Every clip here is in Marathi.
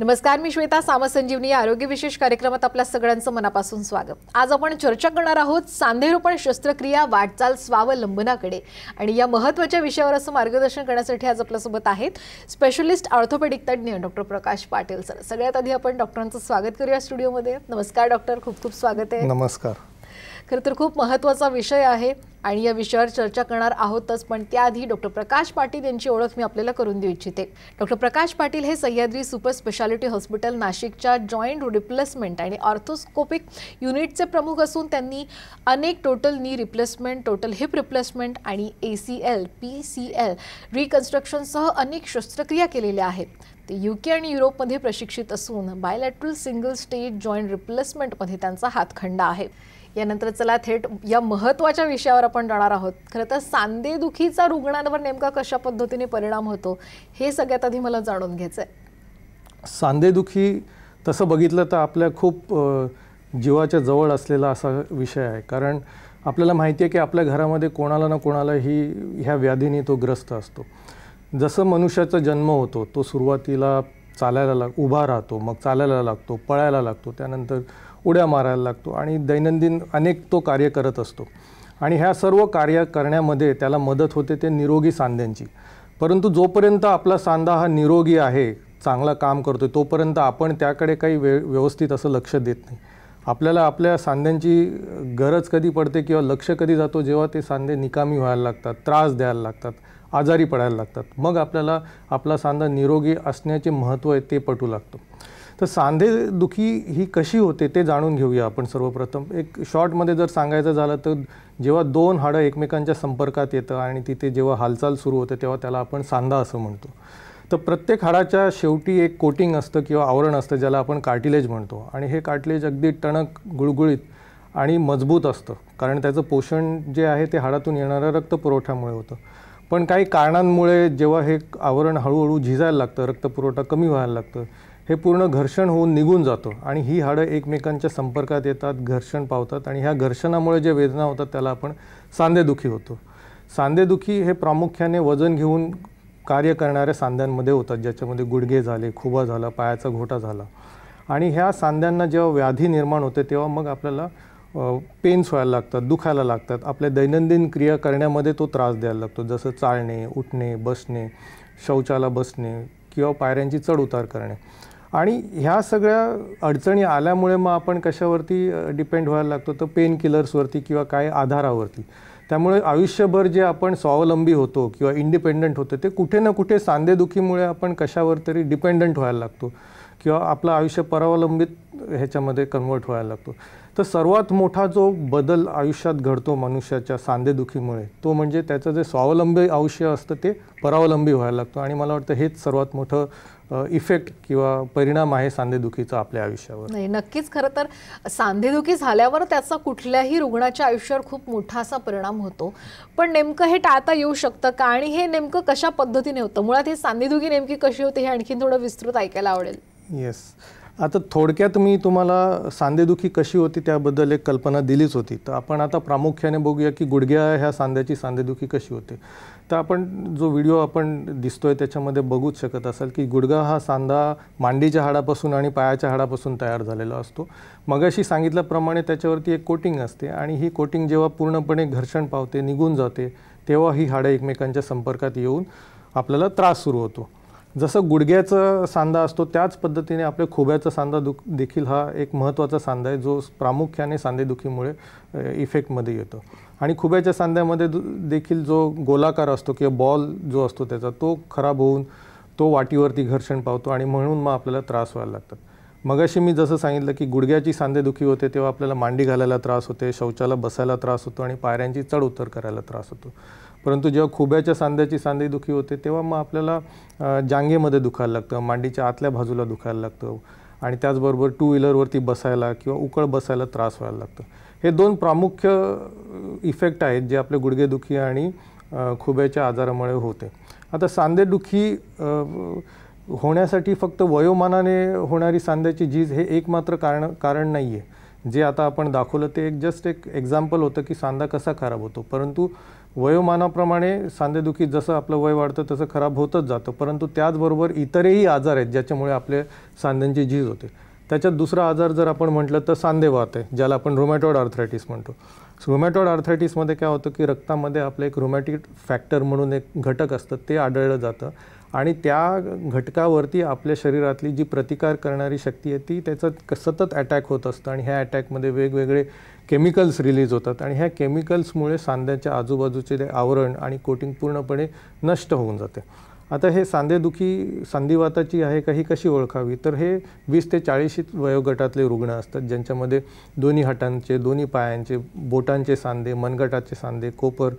नमस्कार, मी श्वेता. सामसंजीवनी या आरोग्य विशेष कार्यक्रमात आपल्या सगळ्यांचं मनापासून स्वागत. आज आपण चर्चा करणार आहोत सांधेरोपण शस्त्रक्रिया वाटचाल स्वावलंबनाकडे. आणि या महत्त्वाच्या विषयावर असं मार्गदर्शन करण्यासाठी आज आपल्यासोबत आहेत स्पेशलिस्ट ऑर्थोपेडिक तज्ञ डॉक्टर प्रकाश पाटील सर. सगळ्यात आधी आपण डॉक्टरांचं स्वागत करूया स्टुडिओमध्ये. नमस्कार डॉक्टर, खूप खूप स्वागत आहे. नमस्कार. खरं तर खूप महत्त्वाचा विषय आहे आणि या विषयावर चर्चा करणार आहोतच, पण त्याआधी डॉक्टर प्रकाश पाटील यांची ओळख मी आपल्याला करून देऊ इच्छिते. डॉक्टर प्रकाश पाटील हे सह्याद्री सुपर स्पेशालिटी हॉस्पिटल नाशिकच्या जॉईंट रिप्लेसमेंट आणि ऑर्थोस्कोपिक युनिटचे प्रमुख असून त्यांनी अनेक total knee replacement, total heap replacement आणि ACL, PCL रिकन्स्ट्रक्शनसह अनेक शस्त्रक्रिया केलेल्या आहेत. ते UK आणि युरोपमध्ये प्रशिक्षित असून बायलॅटरल सिंगल स्टेज जॉईंट रिप्लेसमेंटमध्ये त्यांचा हातखंडा आहे. यानंतर चला थेट या महत्त्वाच्या विषयावर आपण जाणार आहोत. खरं तर सांधेदुखीचा रुग्णांवर नेमका कशा पद्धतीने परिणाम होतो हे सगळ्यात आधी मला जाणून घ्यायचं आहे. सांधेदुखी तसं बघितलं तर आपल्या खूप जीवाच्या जवळ असलेला असा विषय आहे. कारण आपल्याला माहिती आहे की आपल्या घरामध्ये कोणाला ना कोणाला ह्या व्याधीने तो ग्रस्त असतो. जसं मनुष्याचा जन्म होतो तो सुरुवातीला उभा राहतो, मग चालायला लागतो, पळायला लागतो, त्यानंतर उड्या मारायला लागतो आणि दैनंदिन अनेक तो कार्य करत असतो. आणि ह्या सर्व कार्य करण्यामध्ये त्याला मदत होते ते निरोगी सांध्यांची. परंतु जोपर्यंत आपला सांधा हा निरोगी आहे, चांगला काम करतो, तोपर्यंत आपण त्याकडे काही व्यवस्थित असं लक्ष देत नाही. आपल्याला आपल्या सांध्यांची गरज कधी पडते किंवा लक्ष कधी जातो जेव्हा ते सांधे निकामी व्हायला लागतात, त्रास द्यायला लागतात, आजारी पडायला लागतात. मग आपल्याला आपला सांधा निरोगी असण्याचे महत्त्व आहे ते पटू लागतं. तर सांधेदुखी ही कशी होते ते जाणून घेऊया आपण. सर्वप्रथम एक शॉर्टमध्ये जर सांगायचं झालं तर जेव्हा दोन हाडं एकमेकांच्या संपर्कात येतं आणि तिथे जेव्हा हालचाल सुरू होते तेव्हा त्याला आपण सांधा असं म्हणतो. तर प्रत्येक हाडाच्या शेवटी एक कोटिंग असतं किंवा आवरण असतं ज्याला आपण कार्टिलेज म्हणतो. आणि हे कार्टिलेज अगदी टणक, गुळगुळीत आणि मजबूत असतं, कारण त्याचं पोषण जे आहे ते हाडातून येणाऱ्या रक्तपुरवठ्यामुळे होतं. पण काही कारणांमुळे जेव्हा हे आवरण हळूहळू झिजायला लागतं, रक्तपुरवठा कमी व्हायला लागतं, हे पूर्ण घर्षण होऊन निघून जातं आणि ही हाडं एकमेकांच्या संपर्कात येतात, घर्षण पावतात आणि ह्या घर्षणामुळे जे वेदना होतात त्याला आपण सांधेदुखी होतो. सांधेदुखी हे प्रामुख्याने वजन घेऊन कार्य करणाऱ्या सांध्यांमध्ये होतात, ज्याच्यामध्ये गुडघे झाले, खुबा झाला, पायाचा घोटा झाला. आणि ह्या सांध्यांना जेव्हा व्याधी निर्माण होते तेव्हा मग आपल्याला पेन्स व्हायला लागतात, दुखायला लागतात. आपल्या दैनंदिन क्रिया करण्यामध्ये तो त्रास द्यायला लागतो, जसं चालणे, उठणे, बसणे, शौचाला बसणे किंवा पायऱ्यांची चढ उतार करणे. आणि ह्या सगळ्या अडचणी आल्यामुळे मग आपण कशावरती डिपेंड व्हायला लागतो, तर पेन किलर्सवरती किंवा काय आधारावरती. त्यामुळे आयुष्यभर जे आपण स्वावलंबी होतो किंवा इंडिपेंडंट होतो ते कुठे ना कुठे सांधेदुखीमुळे आपण कशावर तरी डिपेंडंट व्हायला लागतो किंवा आपलं आयुष्य परावलंबित ह्याच्यामध्ये कन्वर्ट व्हायला लागतो. तर सर्वात मोठा जो बदल आयुष्यात घडतो मनुष्याच्या सांधेदुखीमुळे तो म्हणजे त्याचं जे स्वावलंबी आयुष्य असतं ते परावलंबी व्हायला लागतो. आणि मला वाटतं हेच सर्वात मोठं इफेक्ट किंवा परिणाम आहे सांधेदुखीचा आपल्या आयुष्यावर. नाही, नक्कीच. खरं तर सांधेदुखी झाल्यावर त्याचा कुठल्याही रुग्णाच्या आयुष्यावर खूप मोठा असा परिणाम होतो. पण नेमकं हे टाळता येऊ शकतं का आणि हे नेमकं कशा पद्धतीने होतं? मुळात हे सांधेदुखी नेमकी कशी होते हे आणखीन थोडं विस्तृत ऐकायला आवडेल. येस. आता थोडक्यात मी तुम्हाला सांधेदुखी कशी होती त्याबद्दल एक कल्पना दिलीच होती. तर आपण आता प्रामुख्याने बघूया की गुडघ्या ह्या सांध्याची सांधेदुखी कशी होते. तर आपण जो व्हिडिओ आपण दिसतोय त्याच्यामध्ये बघूच शकत असाल की गुडघा हा सांधा मांडीच्या हाडापासून आणि पायाच्या हाडापासून तयार झालेला असतो. मगाशी सांगितल्याप्रमाणे त्याच्यावरती एक कोटिंग असते आणि ही कोटिंग जेव्हा पूर्णपणे घर्षण पावते, निघून जाते, तेव्हा ही हाडं एकमेकांच्या संपर्कात येऊन आपल्याला त्रास सुरू होतो. जसं गुडघ्याचा सांधा असतो त्याच पद्धतीने आपल्या खोब्याचा सांधा देखील हा एक महत्त्वाचा सांधा आहे जो प्रामुख्याने सांधेदुखीमुळे इफेक्टमध्ये येतो. आणि खुब्याच्या सांध्यामध्ये देखील जो गोलाकार असतो किंवा बॉल जो असतो त्याचा तो खराब होऊन तो वाटीवरती घर्षण पावतो आणि म्हणून मग आपल्याला त्रास व्हायला लागतात. मगाशी मी जसं सांगितलं की गुडघ्याची सांधेदुखी होते तेव्हा आपल्याला मांडी घालायला त्रास होते, शौचाला बसायला त्रास होतो आणि पायऱ्यांची चढ उतर करायला त्रास होतो. परंतु जेव्हा खुब्याच्या सांध्याची सांधेदुखी होते तेव्हा मग आपल्याला जांघेमध्ये दुखायला लागतं, मांडीच्या आतल्या बाजूला दुखायला लागतं आणि त्याचबरोबर टू व्हीलरवरती बसायला किंवा उकळ बसायला त्रास व्हायला लागतं. हे दोन प्रामुख्य इफेक्ट आहेत जे आपल्या गुडघेदुखी आणि खुब्याच्या आजारामुळे होते. आता सांधेदुखी होण्यासाठी फक्त वयोमानाने होणारी सांध्याची झीज हे एकमात्र कारण नाही आहे. जे आता आपण दाखवलं ते जस्ट एक एक्झाम्पल होतं की सांधा कसा खराब होतो. परंतु वयोमानाप्रमाणे सांधेदुखी जसं आपलं वय वाढतं तसं खराब होतच जातं, परंतु त्याचबरोबर इतरही आजार आहेत ज्याच्यामुळे आपले सांध्यांची झीज होते. त्याच्यात दुसरा आजार जर आपण म्हटलं तर सांधेवात आहे, ज्याला आपण रुमॅटॉइड आर्थरायटिस म्हणतो. रुमॅटॉइड आर्थरायटिसमध्ये काय होतं की रक्तामध्ये आपलं एक रुमॅटिक फॅक्टर म्हणून एक घटक असतं, ते आढळलं जातं आणि त्या घटकावरती आपल्या शरीरातली जी प्रतिकार करणारी शक्ती आहे ती त्याचं सतत अटॅक होत असतं आणि ह्या अटॅकमध्ये वेगवेगळे केमिकल्स रिलीज होतात आणि ह्या केमिकल्समुळे सांध्याच्या आजूबाजूचे ते आवरण आणि कोटिंग पूर्णपणे नष्ट होऊन जाते. आता हे सांधेदुखी संधिवाताची आहे का ही कशी ओळखावी, तर हे 20 ते 40 वयोगटातले रुग्ण असतात ज्यांच्यामध्ये दोन्ही हातांचे, दोन्ही पायांचे, बोटांचे सांधे, मनगटाचे सांधे, कोपर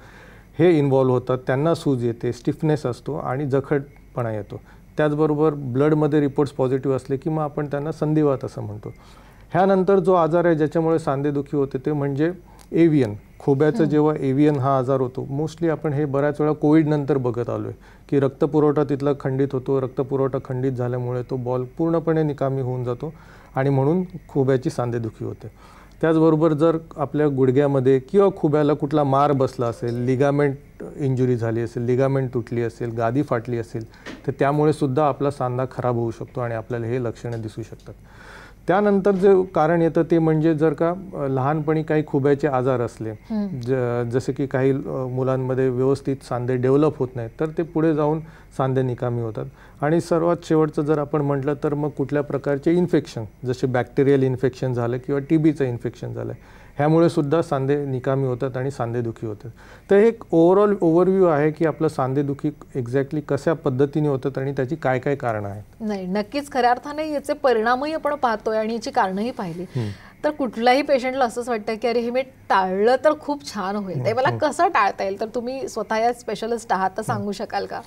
हे इन्व्हॉल्व होतात. त्यांना सूज येते, स्टिफनेस असतो आणि जखडपणा येतो. त्याचबरोबर ब्लडमध्ये रिपोर्ट्स पॉझिटिव्ह असले की मग आपण त्यांना संधिवात असं म्हणतो. ह्यानंतर जो आजार आहे ज्याच्यामुळे सांधेदुखी होते ते म्हणजे एव्हियन, खोब्याचं जेव्हा एव्हियन हा आजार होतो, मोस्टली आपण हे बऱ्याच वेळा कोविडनंतर बघत आलो आहे की रक्तपुरवठा तिथला खंडित होतो. रक्तपुरवठा खंडित झाल्यामुळे तो बॉल पूर्णपणे निकामी होऊन जातो आणि म्हणून खोब्याची सांधेदुखी होते. त्याचबरोबर जर आपल्या गुडघ्यामध्ये किंवा खोब्याला कुठला मार बसला असेल, लिगामेंट इंजुरी झाली असेल, लिगामेंट तुटली असेल, गादी फाटली असेल, तर त्यामुळे सुद्धा आपला सांधा खराब होऊ शकतो आणि आपल्याला हे लक्षणं दिसू शकतात. त्यानंतर जे कारण येतं ते म्हणजे जर का लहानपणी काही खोब्याचे आजार असले, जसे की काही मुलांमध्ये व्यवस्थित सांधे डेव्हलप होत नाहीत तर ते पुढे जाऊन सांधे निकामी होतात. आणि सर्वात शेवटचं जर आपण म्हटलं तर मग कुठल्या प्रकारचे इन्फेक्शन, जसे बॅक्टेरियल इन्फेक्शन झालं किंवा TBचं इन्फेक्शन झालं, ह्यामुळे सुद्धा सांधे निकामी होतात आणि सांधेदुखी होतात. तर हे एक ओव्हरऑल ओव्हरव्ह्यू आहे की आपलं सांधेदुखी एक्झॅक्टली कशा पद्धतीने होतात आणि त्याची काय काय कारणं आहेत. नाही, नक्कीच खऱ्या अर्थाने याचे परिणामही आपण पाहतोय आणि याची कारणंही पाहिली. तर कुठल्याही पेशंटला असंच वाटतं की अरे हे मी टाळलं तर खूप छान होईल, ते मला कसं टाळता येईल, तर तुम्ही स्वतः या स्पेशलिस्ट आहात तर सांगू शकाल का?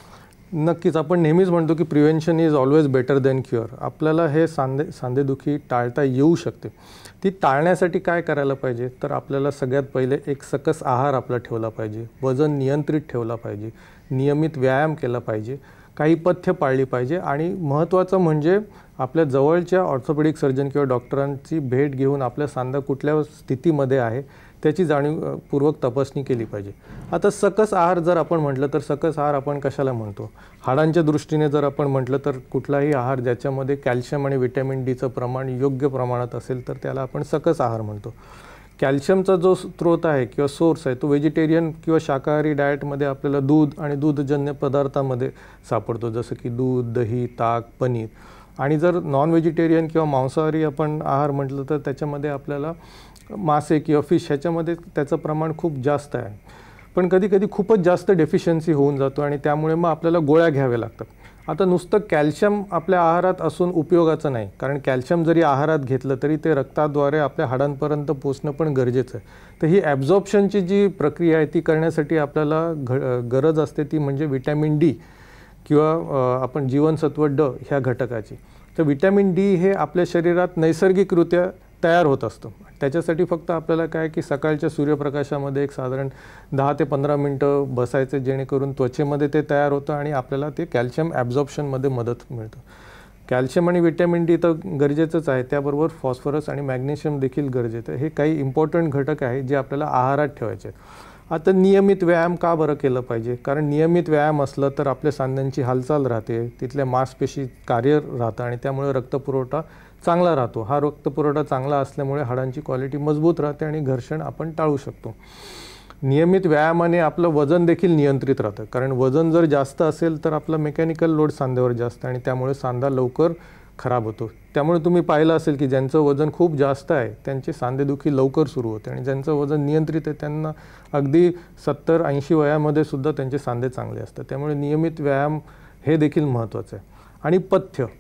नक्कीच. आपण नेहमीच म्हणतो की prevention is always better than cure. आपल्याला हे सांधेदुखी टाळता येऊ शकते. ती टाळण्यासाठी काय करायला पाहिजे, तर आपल्याला सगळ्यात पहिले एक सकस आहार आपला ठेवला पाहिजे, वजन नियंत्रित ठेवला पाहिजे, नियमित व्यायाम केला पाहिजे, काही पथ्य पाळली पाहिजे आणि महत्त्वाचं म्हणजे आपल्या जवळच्या ऑर्थोपेडिक सर्जन किंवा डॉक्टरांची भेट घेऊन आपल्या सांधा कुठल्या स्थितीमध्ये आहे त्याची जाणीवपूर्वक तपासणी केली पाहिजे. आता सकस आहार जर आपण म्हटलं तर सकस आहार आपण कशाला म्हणतो? हाडांच्या दृष्टीने जर आपण म्हटलं तर कुठलाही आहार ज्याच्यामध्ये कॅल्शियम आणि व्हिटॅमिन डीचं प्रमाण योग्य प्रमाणात असेल तर त्याला आपण सकस आहार म्हणतो. कॅल्शियमचा जो स्रोत आहे किंवा सोर्स आहे तो व्हेजिटेरियन किंवा शाकाहारी डाएटमध्ये आपल्याला दूध आणि दूधजन्य पदार्थामध्ये सापडतो, जसं की दूध, दही, ताक, पनीर. आणि जर नॉन व्हेजिटेरियन किंवा मांसाहारी आपण आहार म्हटलं तर त्याच्यामध्ये आपल्याला मासे किंवा फिश ह्याच्यामध्ये त्याचं प्रमाण खूप जास्त आहे. पण कधी खूपच जास्त डेफिशियन्सी होऊन जातो आणि त्यामुळे मग आपल्याला गोळ्या घ्याव्या लागतात. आता नुसतं कॅल्शियम आपल्या आहारात असून उपयोगाचं नाही, कारण कॅल्शियम जरी आहारात घेतलं तरी ते रक्ताद्वारे आपल्या हाडांपर्यंत पोचणं पण गरजेचं आहे. तर ही ॲब्झॉर्प्शनची जी प्रक्रिया आहे ती करण्यासाठी आपल्याला गरज असते ती म्हणजे व्हिटॅमिन डी किंवा आपण जीवनसत्व ड ह्या घटकाची. तर व्हिटॅमिन डी हे आपल्या शरीरात नैसर्गिकरित्या तयार होत असतं. त्याच्यासाठी फक्त आपल्याला काय की सकाळच्या सूर्यप्रकाशामध्ये एक साधारण 10 ते 15 मिनटं बसायचं, जेणेकरून त्वचेमध्ये ते तयार होतं आणि आपल्याला ते कॅल्शियम ॲब्झॉर्प्शनमध्ये मदत मिळतं. कॅल्शियम आणि व्हिटॅमिन डी तर गरजेचंच आहे, त्याबरोबर फॉस्फरस आणि मॅग्नेशियम देखील गरजेचं आहे. हे काही इम्पॉर्टंट घटक आहे जे आपल्याला आहारात ठेवायचे आहेत. आता नियमित व्यायाम का बरं केलं पाहिजे? कारण नियमित व्यायाम असलं तर आपल्या सांध्यांची हालचाल राहते, तिथल्या मांसपेशी कार्य राहतं आणि त्यामुळे रक्तपुरवठा चांगला राहतो. हा रक्तपुरवठा चांगला असल्यामुळे हाडांची क्वालिटी मजबूत राहते आणि घर्षण आपण टाळू शकतो. नियमित व्यायामाने आपलं वजन देखील नियंत्रित राहतं, कारण वजन जर जास्त असेल तर आपला मेकॅनिकल लोड सांध्यावर जास्त आणि त्यामुळे सांधा लवकर खराब होतो. त्यामुळे तुम्ही पाहिलं असेल की ज्यांचं वजन खूप जास्त आहे त्यांचे सांधेदुखी लवकर सुरू होते आणि ज्यांचं वजन नियंत्रित आहे त्यांना अगदी 70-80 वयामध्ये सुद्धा त्यांचे सांधे चांगले असतात. त्यामुळे नियमित व्यायाम हे देखील महत्त्वाचं आहे. आणि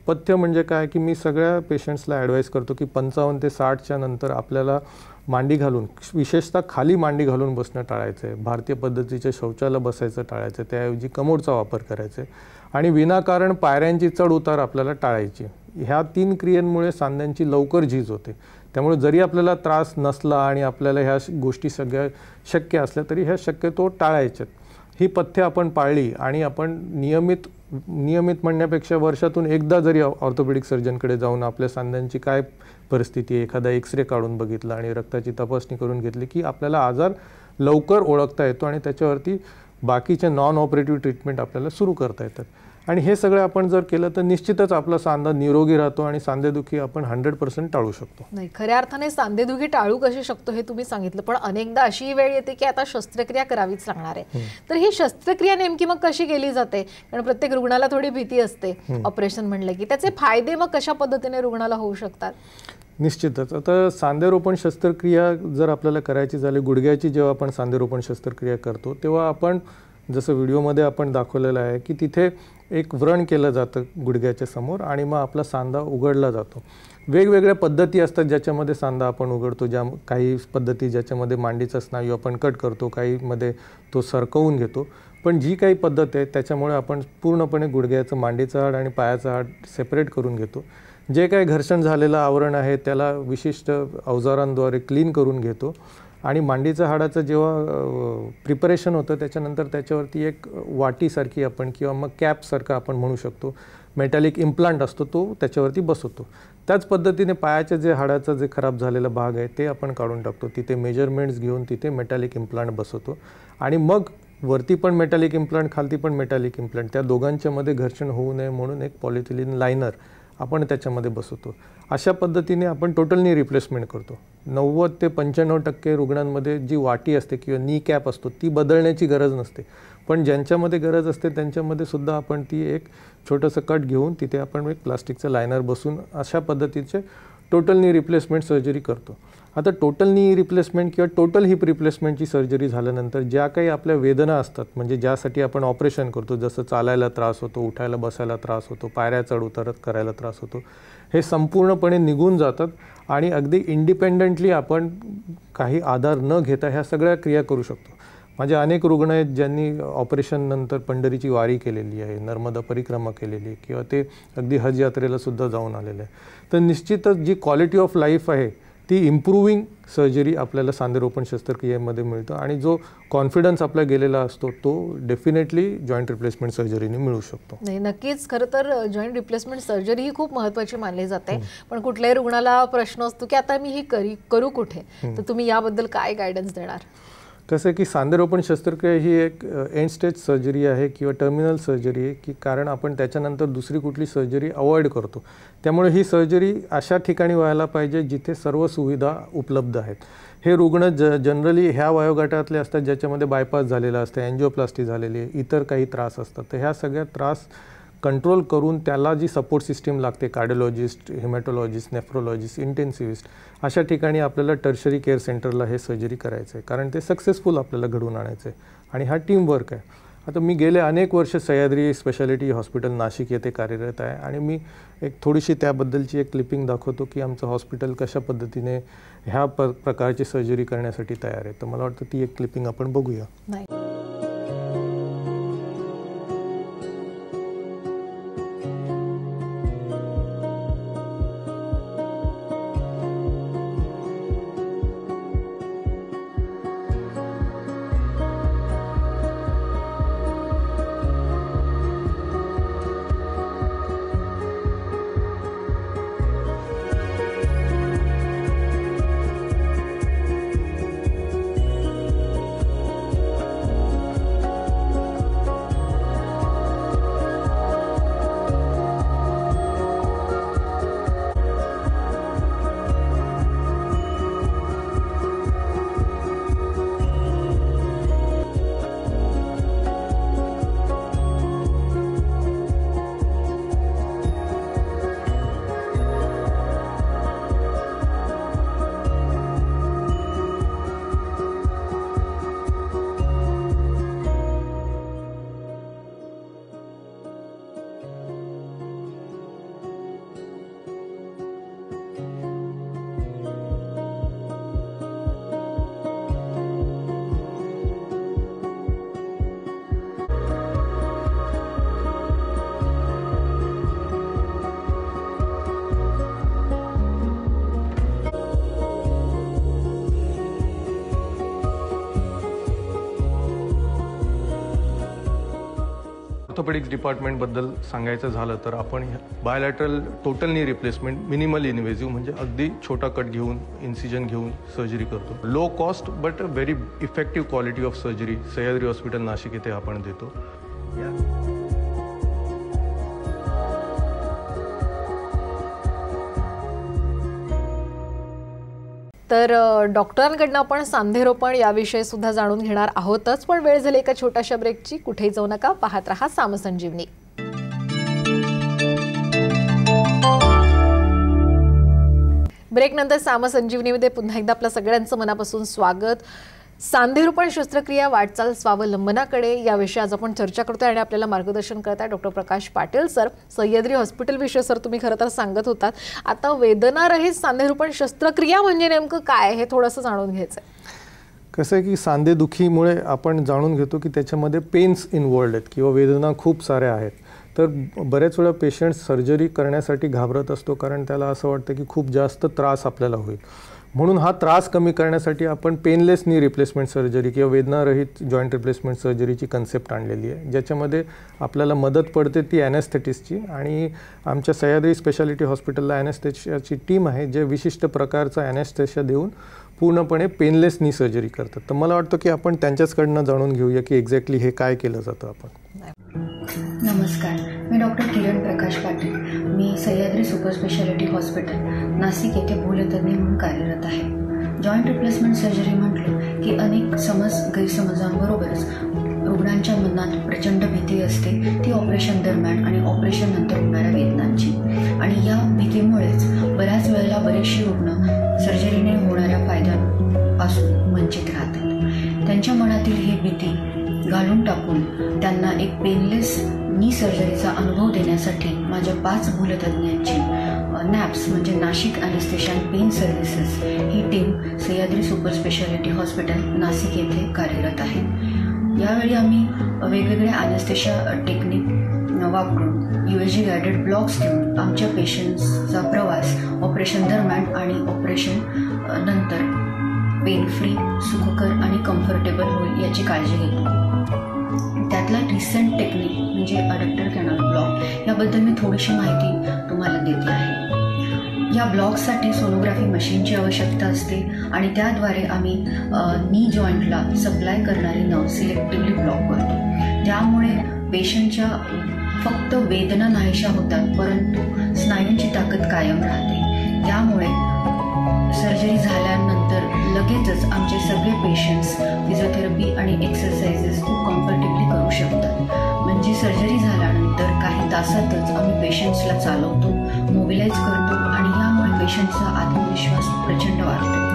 पथ्य म्हणजे काय की मी सगळ्या पेशंट्सला ॲडवाईस करतो की 55 ते 60च्या नंतर आपल्याला मांडी घालून, विशेषतः खाली मांडी घालून बसणं टाळायचं आहे. भारतीय पद्धतीच्या शौचाला बसायचं टाळायचं, त्याऐवजी कमोडचा वापर करायचा आहे आणि विनाकारण पायऱ्यांची चढ उतार आपल्याला टाळायची. ह्या 3 क्रियांमुळे सांध्यांची लवकर झीज होते. त्यामुळे जरी आपल्याला त्रास नसला आणि आपल्याला ह्या गोष्टी सगळ्या शक्य असल्या तरी ह्या शक्यतो टाळायच्यात. ही पथ्य आपण पाळली आणि आपण नियमित म्हणण्यापेक्षा वर्षातून एकदा जरी ऑर्थोपेडिक सर्जनकडे जाऊन आपल्या सांध्यांची काय परिस्थिती आहे, एखादा एक्सरे काढून बघितला आणि रक्ताची तपासणी करून घेतली की आपल्याला आजार लवकर ओळखता येतो आणि त्याच्यावरती बाकीचे नॉन ऑपरेटिव्ह ट्रीटमेंट आपल्याला सुरू करता येतात. आणि हे सगळं आपण जर केलं तर निश्चितच आपला सांधा निरोगी राहतो आणि सांधेदुखी आपण 100% टाळू शकतो. नाही, खऱ्या अर्थाने सांधेदुखी टाळू कशी शकतो हे तुम्ही सांगितलं, पण अनेकदा अशी वेळ येते की आता शस्त्रक्रिया करावीच लागणार आहे. तर ही शस्त्रक्रिया नेमकी मग कशी केली जाते? कारण प्रत्येक रुग्णाला थोडी भीती असते ऑपरेशन म्हणलं की. त्याचे फायदे मग कशा पद्धतीने रुग्णाला होऊ शकतात? निश्चितच. आता सांधेरोपण शस्त्रक्रिया जर आपल्याला करायची झाली, गुडघ्याची जेव्हा आपण सांधेरोपण शस्त्रक्रिया करतो तेव्हा आपण जसं व्हिडिओमध्ये आपण दाखवलेलं आहे की तिथे एक व्रण केलं जातं गुडघ्याच्या समोर आणि मग आपला सांधा उघडला जातो. वेगवेगळ्या पद्धती असतात ज्याच्यामध्ये सांधा आपण उघडतो. काही पद्धती ज्याच्यामध्ये मांडीचा स्नायू आपण कट करतो, काहीमध्ये तो सरकवून घेतो. पण जी काही पद्धत आहे त्याच्यामुळे आपण पूर्णपणे गुडघ्याचं मांडीचं हाड आणि पायाचं हाड सेपरेट करून घेतो. जे काही घर्षण झालेलं आवरण आहे त्याला विशिष्ट अवजारांद्वारे क्लीन करून घेतो आणि मांडीचं हाडाचं जेव्हा प्रिपरेशन होतं त्याच्यानंतर त्याच्यावरती एक वाटीसारखी आपण किंवा मग कॅपसारखं आपण म्हणू शकतो मेटॅलिक इम्प्लांट असतो तो त्याच्यावरती बसवतो. त्याच पद्धतीने पायाचे जे हाडाचा जे खराब झालेला भाग आहे ते आपण काढून टाकतो. तिथे मेजरमेंट्स घेऊन तिथे मेटॅलिक इम्प्लांट बसवतो आणि मग वरती पण मेटॅलिक इम्प्लांट, खालती पण मेटॅलिक इम्प्लांट, त्या दोघांच्या मध्ये घर्षण होऊ नये म्हणून एक पॉलिथिलीन लायनर आपण त्याच्यामध्ये बसवतो. अशा पद्धतीने आपण टोटल नी रिप्लेसमेंट करतो. 90 ते 95% रुग्णांमध्ये जी वाटी असते किंवा नी कॅप असतो ती बदलण्याची गरज नसते, पण ज्यांच्यामध्ये गरज असते त्यांच्यामध्ये सुद्धा आपण ती एक छोटंसं कट घेऊन तिथे आपण एक प्लास्टिकचं लायनर बसून अशा पद्धतीचे टोटल नी रिप्लेसमेंट सर्जरी करतो. आता टोटल नी रिप्लेसमेंट किंवा टोटल हिप रिप्लेसमेंटची सर्जरी झाल्यानंतर ज्या काही आपल्या वेदना असतात, म्हणजे ज्यासाठी आपण ऑपरेशन करतो, जसं चालायला त्रास होतो, उठायला बसायला त्रास होतो, पायऱ्या चढ उतार करायला त्रास होतो, हे संपूर्णपणे निघून जातात आणि अगदी इंडिपेंडंटली आपण काही आधार न घेता ह्या सगळ्या क्रिया करू शकतो. माझे अनेक रुग्ण आहेत ज्यांनी ऑपरेशननंतर पंढरीची वारी केलेली आहे, नर्मदा परिक्रमा केलेली आहे किंवा ते अगदी हज यात्रेला सुद्धा जाऊन आलेले आहे. तर निश्चितच जी क्वालिटी ऑफ लाईफ आहे ती इम्प्रूव्हिंग सर्जरी आपल्याला सांधेरोपण शस्त्रक्रियेमध्ये मिळतं आणि जो कॉन्फिडन्स आपला गेलेला असतो तो डेफिनेटली जॉईंट रिप्लेसमेंट सर्जरीने मिळू शकतो. नाही, नक्कीच. खरं तर जॉईंट रिप्लेसमेंट सर्जरी ही खूप महत्त्वाची मानली जाते, पण कुठल्याही रुग्णाला प्रश्न असतो की आता मी ही करू कुठे? तर तुम्ही याबद्दल काय गायडन्स देणार? कसं की सांधेरोपण शस्त्रक्रिया ही एक एंड स्टेज सर्जरी आहे किंवा टर्मिनल सर्जरी आहे की कारण आपण त्याच्यानंतर दुसरी कुठली सर्जरी अवॉइड करतो. त्यामुळे ही सर्जरी अशा ठिकाणी व्हायला पाहिजे जिथे सर्व सुविधा उपलब्ध आहेत. हे रुग्ण जनरली ह्या वयोगटातले असतात ज्याच्यामध्ये बायपास झालेला असतं, एन्जिओप्लास्टी झालेली आहे, इतर काही त्रास असतात. तर ह्या सगळ्या त्रास कंट्रोल करून त्याला जी सपोर्ट सिस्टीम लागते, कार्डिओलॉजिस्ट, हेमॅटोलॉजिस्ट, नेफ्रोलॉजिस्ट, इंटेन्सिव्हिस्ट, अशा ठिकाणी आपल्याला टर्शरी केअर सेंटरला हे सर्जरी करायचं आहे कारण ते सक्सेसफुल आपल्याला घडवून आणायचं आहे आणि हा टीमवर्क आहे. आता मी गेले अनेक वर्ष सह्याद्री स्पेशालिटी हॉस्पिटल नाशिक येथे कार्यरत आहे आणि मी एक थोडीशी त्याबद्दलची एक क्लिपिंग दाखवतो की आमचं हॉस्पिटल कशा पद्धतीने ह्या प्रकारची सर्जरी करण्यासाठी तयार आहे. तर मला वाटतं ती एक क्लिपिंग आपण बघूया. नाही, ऑर्थोपेडिक्स डिपार्टमेंटबद्दल सांगायचं झालं तर आपण bilateral total knee replacement minimal invasive म्हणजे अगदी छोटा कट घेऊन इन्सिजन घेऊन सर्जरी करतो. Low cost but very effective quality of surgery Sahyadri hospital Nashik येथे आपण देतो. तर डॉक्टरांकडनं आपण सांधेरोपण याविषयी सुद्धा जाणून घेणार आहोतच, पण वेळ झाली एका छोट्याशा ब्रेकची. कुठेही जाऊ नका, पाहत रहा सामसंजीवनी. ब्रेकनंतर सामसंजीवनीमध्ये पुन्हा एकदा आपल्या सगळ्यांचं मनापासून स्वागत. सांधेरोपण शस्त्रक्रिया वाटचाल स्वावलंबनाकडे याविषयी आज आपण चर्चा करतोय आणि आपल्याला मार्गदर्शन करताय doctor Prakash Patil sir. Sahyadri hospital विषय सर तुम्ही खरं तर सांगत होतात. आता वेदनारहित सांधेरोपण शस्त्रक्रिया म्हणजे नेमकं काय हे थोडंसं जाणून घ्यायचं आहे. कसं आहे की सांधेदुखीमुळे आपण जाणून घेतो की त्याच्यामध्ये पेन्स इन्वॉल्ड आहेत किंवा वेदना खूप साऱ्या आहेत. तर बऱ्याच वेळा पेशंट सर्जरी करण्यासाठी घाबरत असतो कारण त्याला असं वाटतं की खूप जास्त त्रास आपल्याला होईल. म्हणून हा त्रास कमी करण्यासाठी आपण पेनलेस नी रिप्लेसमेंट सर्जरी किंवा वेदनारहित जॉईंट रिप्लेसमेंट सर्जरीची कन्सेप्ट आणलेली आहे, ज्याच्यामध्ये आपल्याला मदत पडते ती ॲनेस्थेटिस्टची. आणि आमच्या सह्याद्री स्पेशालिटी हॉस्पिटलला ॲनेस्थेशियाची टीम आहे जे विशिष्ट प्रकारचा ॲनेस्थेशिया देऊन पूर्णपणे पेनलेस नी सर्जरी करतात. तर मला वाटतं की आपण त्यांच्याचकडनं जाणून घेऊया की एक्झॅक्टली हे काय केलं जातं. आपण नमस्कार, मी डॉक्टर किरण प्रकाश पाटील. मी Sahyadri super speciality hospital Nashik येथे भूलतज्ञ म्हणून कार्यरत आहे. जॉईंट रिप्लेसमेंट सर्जरी म्हटलं की अनेक गैरसमजांबरोबरच रुग्णांच्या मनात प्रचंड भीती असते, ती ऑपरेशन दरम्यान आणि ऑपरेशन नंतर होणाऱ्या वेदनांची. आणि या भीतीमुळेच बऱ्याच वेळेला बरेचसे रुग्ण सर्जरीने होणाऱ्या फायद्यांपासून वंचित राहतात. त्यांच्या मनातील ही भीती घालून टाकून त्यांना एक पेनलेस नी सर्जरीचा अनुभव देण्यासाठी माझ्या 5 भूलतज्ञांची नॅप्स म्हणजे Nashik anaesthesia and pain services ही team Sahyadri super speciality hospital Nashik येथे कार्यरत आहे. यावेळी आम्ही वेगवेगळ्या ॲनेस्थेशिया टेक्निक वापरून USG गायडेड ब्लॉक्स घेऊन आमच्या पेशंट्सचा प्रवास ऑपरेशन दरम्यान आणि ऑपरेशन नंतर पेन फ्री, सुखकर आणि कम्फर्टेबल होईल याची काळजी घेतो. त्यातला रिसेंट टेक्निक म्हणजे अडक्टर कॅनल ब्लॉक याबद्दल मी थोडीशी माहिती तुम्हाला देते आहे. या ब्लॉकसाठी सोनोग्राफी मशीनची आवश्यकता असते आणि त्याद्वारे आम्ही नी जॉईंटला सप्लाय करणारे नर्व सिलेक्टिव्हली ब्लॉक करतो. त्यामुळे पेशंटच्या फक्त वेदना नाहीशा होतात, परंतु स्नायूंची ताकद कायम राहते. त्यामुळे सर्जरी झाल्यानंतर लगेचच आमचे सगळे पेशंट्स फिजिओथेरपी आणि एक्सरसाइजेस खूप कम्फर्टेबली करू शकतात. म्हणजे सर्जरी झाल्यानंतर काही तासातच आम्ही पेशंट्सला चालवतो, मोबिलाइज करतो आणि यामुळे पेशंटचा आत्मविश्वास प्रचंड वाढतो.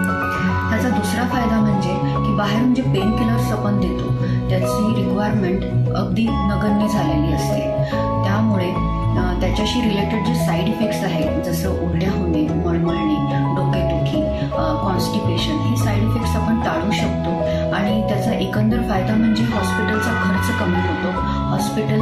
त्याचा दुसरा फायदा म्हणजे की बाहेरून जे पेन किलर्स आपण देतो त्याची रिक्वायरमेंट अगदी नगण्य झालेली असते. त्यामुळे त्याच्याशी रिलेटेड जे साईड इफेक्ट्स आहेत जसं उलट्या होणे, मळमळणे, डोकेदुखी, कॉन्स्टिपेशन हे साईड इफेक्ट्स आपण टाळू शकतो. आणि त्याचा एकंदर फायदा म्हणजे हॉस्पिटलचा खर्च कमी होतो, हॉस्पिटल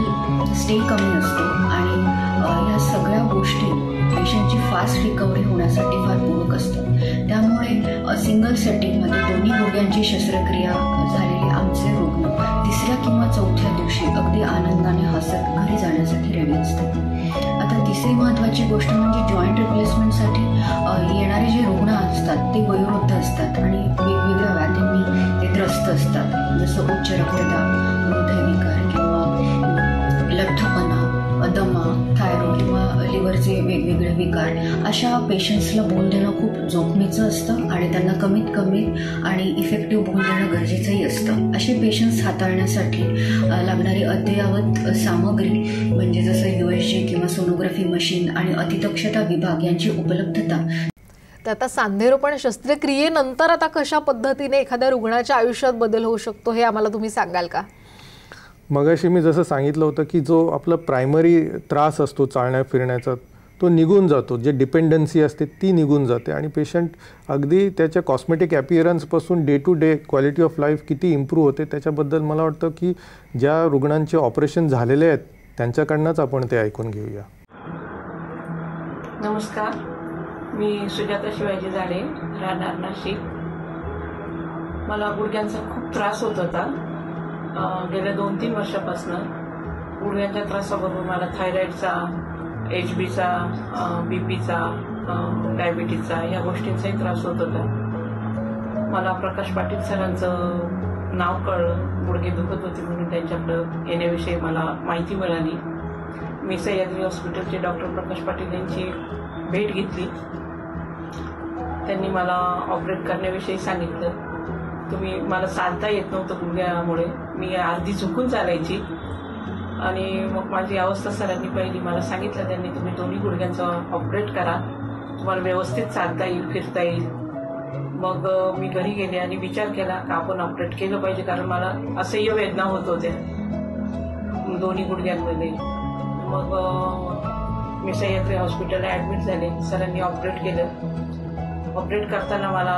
स्टे कमी असतो आणि या सगळ्या गोष्टी पेशंटची फास्ट रिकव्हरी होण्यासाठी फार पूरक असतात. त्यामुळे सिंगल सेटिंगमध्ये दोन्ही गुडघ्यांची शस्त्रक्रिया झालेले आमचे रुग्ण 3ऱ्या किंवा 4थ्या दिवशी अगदी आनंदाने हसत घरी जाण्यासाठी रेडी असतात. आता तिसरी महत्त्वाची गोष्ट म्हणजे जॉईंट रिप्लेसमेंटसाठी येणारे जे रुग्ण असतात ते वयोवृद्ध असतात आणि वेगवेगळ्या व्याधींनी ते त्रस्त असतात, जसं उच्च रक्तदाब, हृदयविकार किंवा लठ्ठपणा, दमा, थायरॉइड किंवा लिव्हरचे वेगवेगळे विकार. अशा पेशंट्सला बोल देणं खूप जोखमीचं असतं आणि त्यांना कमीत कमी आणि इफेक्टिव्ह बोल देणं गरजेचंही असतं. असे पेशंट्स हाताळण्यासाठी लागणारी अद्ययावत सामग्री म्हणजे जसं USG किंवा सोनोग्राफी मशीन आणि अतिदक्षता विभाग यांची उपलब्धता. तर आता सांधेरोपण शस्त्रक्रियेनंतर आता कशा पद्धतीने एखाद्या रुग्णाच्या आयुष्यात बदल होऊ शकतो हे आम्हाला तुम्ही सांगाल का? मगाशी मी जसं सांगितलं होतं की जो आपला प्रायमरी त्रास असतो चालण्या फिरण्याचा तो निघून जातो, जे डिपेंडन्सी असते ती निघून जाते आणि पेशंट अगदी त्याच्या कॉस्मेटिक ॲपिअरन्सपासून day to day quality of life किती इम्प्रूव्ह होते त्याच्याबद्दल मला वाटतं की ज्या रुग्णांचे ऑपरेशन झालेले आहेत त्यांच्याकडनंच आपण ते ऐकून घेऊया. नमस्कार, मी सुजाता शिवाजी झाडे, राहणार नाशिक. मला गुडघ्यांचा खूप त्रास होत होता गेल्या 2-3 वर्षापासून. गुडघ्यांच्या त्रासाबरोबर मला थायरॉईडचा, HBचा, BPचा, डायबिटीजचा ह्या गोष्टींचाही त्रास होत होता. मला प्रकाश पाटील सरांचं नाव कळलं, गुडघे दुखत होते म्हणून त्यांच्याकडं येण्याविषयी मला माहिती मिळाली. मी सह्याद्री हॉस्पिटलचे डॉक्टर प्रकाश पाटील यांची भेट घेतली. त्यांनी मला ऑपरेट करण्याविषयी सांगितलं. मला चालता येत नव्हतं गुडघ्यामुळे, मी अर्धी झुकून चालायची आणि मग माझी अवस्था सरांनी पाहिली. मला सांगितलं त्यांनी, तुम्ही दोन्ही गुडघ्यांचं ऑपरेट करा, तुम्हाला व्यवस्थित चालता येईल, फिरता येईल. मग मी घरी गेले आणि विचार केला का आपण ऑपरेट केलं पाहिजे, कारण मला असह्य वेदना होत होत्या दोन्ही गुडघ्यांमध्ये. मग मी सह्याद्री हॉस्पिटलला ॲडमिट झाले. सरांनी ऑपरेट केलं. ऑपरेट करताना मला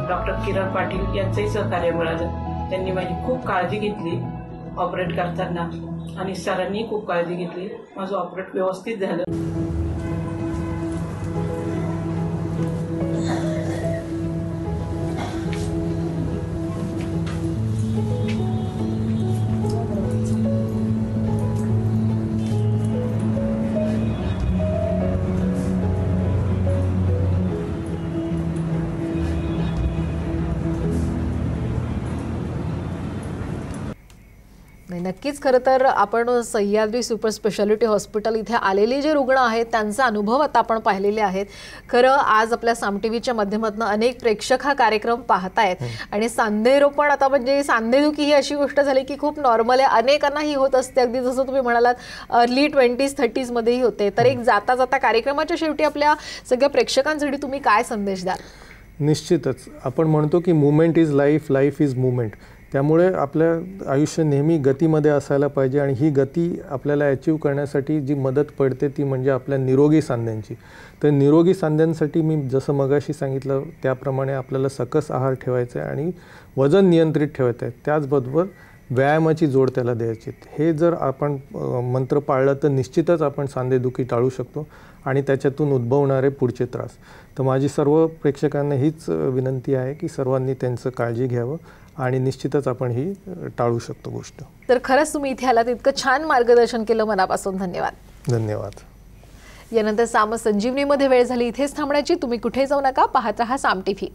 डॉक्टर किरण पाटील यांचंही सहकार्य मिळालं. त्यांनी माझी खूप काळजी घेतली ऑपरेट करताना आणि सरांनी खूप काळजी घेतली. माझं ऑपरेट व्यवस्थित झालं. नक्कीच खरं तर आपण सह्याद्री सुपर स्पेशालिटी हॉस्पिटल इथे आलेले जे रुग्ण आहेत त्यांचा अनुभव आता आपण पाहिलेले आहेत. खरं आज आपल्या साम टीव्हीच्या माध्यमातून अनेक प्रेक्षक हा कार्यक्रम पाहतायत आणि सांधेरोपण आता म्हणजे सांधेदुखी ही अशी गोष्ट झाली की खूप नॉर्मल आहे, अनेकांना ही होत असते. अगदी जसं तुम्ही म्हणालात अर्ली 20s 30s मध्येही होते. तर एक जाता जाता कार्यक्रमाच्या शेवटी आपल्या सगळ्या प्रेक्षकांसाठी तुम्ही काय संदेश द्याल? निश्चितच आपण म्हणतो की movement is life, life is movement. त्यामुळे आपलं आयुष्य नेहमी गतीमध्ये असायला पाहिजे आणि ही गती आपल्याला अचीव करण्यासाठी जी मदत पडते ती म्हणजे आपल्या निरोगी सांध्यांची. तर निरोगी सांध्यांसाठी मी जसं मगाशी सांगितलं त्याप्रमाणे आपल्याला सकस आहार ठेवायचा आहे आणि वजन नियंत्रित ठेवायचं आहे. त्याचबरोबर व्यायामाची जोड त्याला द्यायची. हे जर आपण मंत्र पाळलं तर निश्चितच आपण सांधेदुखी टाळू शकतो आणि त्याच्यातून उद्भवणारे पुढचे त्रास. तर माझी सर्व प्रेक्षकांना हीच विनंती आहे की सर्वांनी त्यांचं काळजी घ्यावं आणि निश्चितच आपण ही टाळू शकतो गोष्ट. तर खरंच तुम्ही इथे आलात, इतकं छान मार्गदर्शन केलं, मनापासून धन्यवाद. धन्यवाद. यानंतर साम संजीवनीमध्ये वेळ झाली इथेच थांबण्याची. तुम्ही कुठे जाऊ नका, पाहत रहा साम टीव्ही.